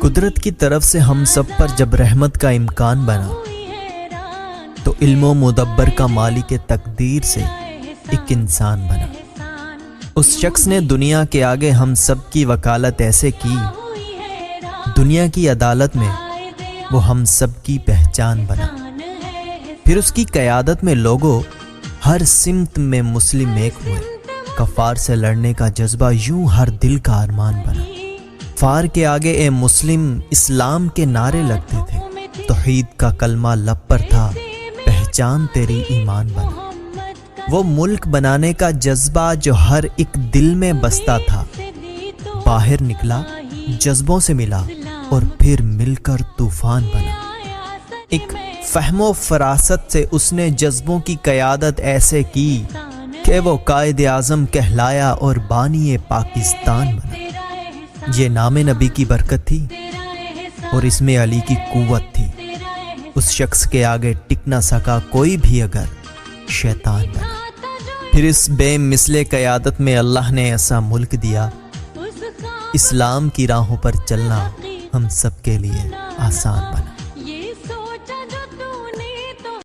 قدرت کی طرف سے ہم سب پر جب رحمت کا امکان بنا تو علم و مدبر کا مالک تقدیر سے ایک انسان بنا۔ اس شخص نے دنیا کے آگے ہم سب کی وکالت ایسے کی، دنیا کی عدالت میں وہ ہم سب کی پہچان بنا۔ پھر اس کی قیادت میں لوگوں ہر سمت میں مسلم ایک ہوئے، کفار سے لڑنے کا جذبہ یوں ہر دل کا ارمان بنا۔ فار کے آگے اے مسلم اسلام کے نعرے لگتے تھے، توحید کا کلمہ لب پر تھا، پہچان تیری ایمان بنا۔ وہ ملک بنانے کا جذبہ جو ہر ایک دل میں بستا تھا، باہر نکلا، جذبوں سے ملا اور پھر مل کر طوفان بنا۔ ایک فہم و فراست سے اس نے جذبوں کی قیادت ایسے کی کہ وہ قائد اعظم کہلایا اور بانی پاکستان بنا۔ یہ نام نبی کی برکت تھی اور اس میں علی کی قوت تھی۔ اس شخص کے آگے ٹک نہ سکا کوئی بھی اگر شیطان بنا۔ پھر اس بے مثل قیادت میں اللہ نے ایسا ملک دیا، اسلام کی راہوں پر چلنا ہم سب کے لیے آسان بنا۔